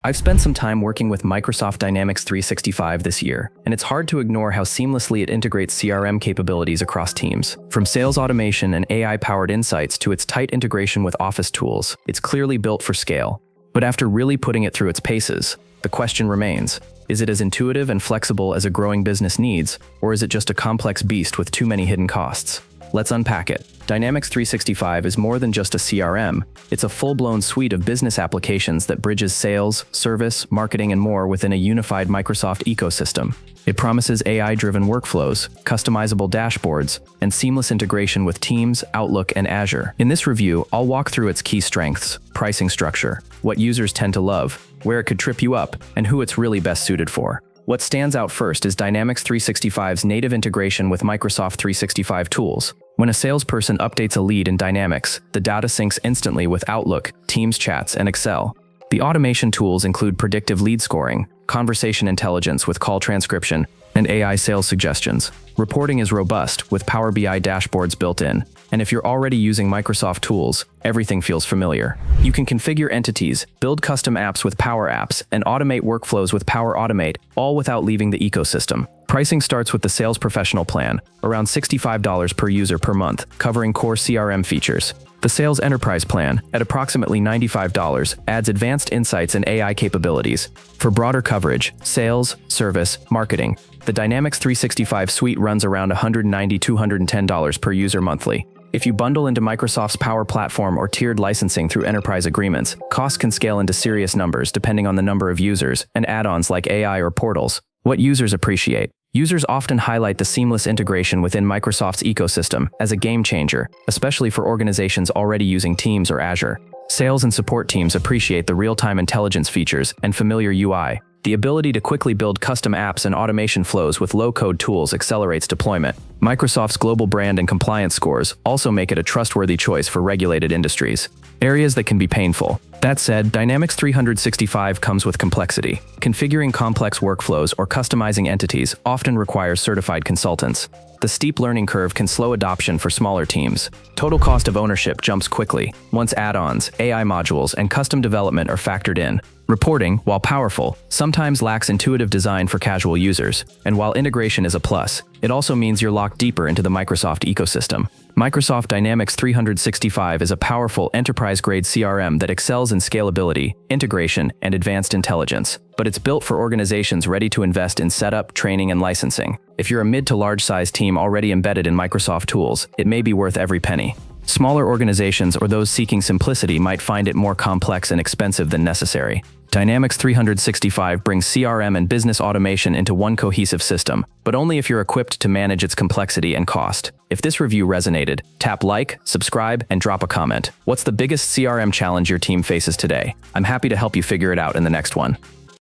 I've spent some time working with Microsoft Dynamics 365 this year, and it's hard to ignore how seamlessly it integrates CRM capabilities across teams. From sales automation and AI-powered insights to its tight integration with Office tools, it's clearly built for scale. But after really putting it through its paces, the question remains, is it as intuitive and flexible as a growing business needs, or is it just a complex beast with too many hidden costs? Let's unpack it. Dynamics 365 is more than just a CRM. It's a full-blown suite of business applications that bridges sales, service, marketing, and more within a unified Microsoft ecosystem. It promises AI-driven workflows, customizable dashboards, and seamless integration with Teams, Outlook, and Azure. In this review, I'll walk through its key strengths, pricing structure, what users tend to love, where it could trip you up, and who it's really best suited for. What stands out first is Dynamics 365's native integration with Microsoft 365 tools. When a salesperson updates a lead in Dynamics, the data syncs instantly with Outlook, Teams chats, and Excel. The automation tools include predictive lead scoring, conversation intelligence with call transcription, and AI sales suggestions. Reporting is robust, with Power BI dashboards built in. And if you're already using Microsoft tools, everything feels familiar. You can configure entities, build custom apps with Power Apps, and automate workflows with Power Automate, all without leaving the ecosystem. Pricing starts with the Sales Professional plan, around $65 per user per month, covering core CRM features. The Sales Enterprise plan, at approximately $95, adds advanced insights and AI capabilities. For broader coverage, sales, service, marketing, the Dynamics 365 suite runs around $190–210 per user monthly. If you bundle into Microsoft's Power Platform or tiered licensing through enterprise agreements, costs can scale into serious numbers depending on the number of users and add-ons like AI or portals. What users appreciate. Users often highlight the seamless integration within Microsoft's ecosystem as a game changer, especially for organizations already using Teams or Azure. Sales and support teams appreciate the real-time intelligence features and familiar UI. The ability to quickly build custom apps and automation flows with low-code tools accelerates deployment. Microsoft's global brand and compliance scores also make it a trustworthy choice for regulated industries. Areas that can be painful. That said, Dynamics 365 comes with complexity. Configuring complex workflows or customizing entities often requires certified consultants. The steep learning curve can slow adoption for smaller teams. Total cost of ownership jumps quickly once add-ons, AI modules, and custom development are factored in. Reporting, while powerful, sometimes lacks intuitive design for casual users, and while integration is a plus, it also means you're locked deeper into the Microsoft ecosystem. Microsoft Dynamics 365 is a powerful enterprise-grade CRM that excels in scalability, integration, and advanced intelligence, but it's built for organizations ready to invest in setup, training, and licensing. If you're a mid to large-size team already embedded in Microsoft tools, it may be worth every penny. Smaller organizations or those seeking simplicity might find it more complex and expensive than necessary. Dynamics 365 brings CRM and business automation into one cohesive system, but only if you're equipped to manage its complexity and cost. If this review resonated, tap like, subscribe, and drop a comment. What's the biggest CRM challenge your team faces today? I'm happy to help you figure it out in the next one.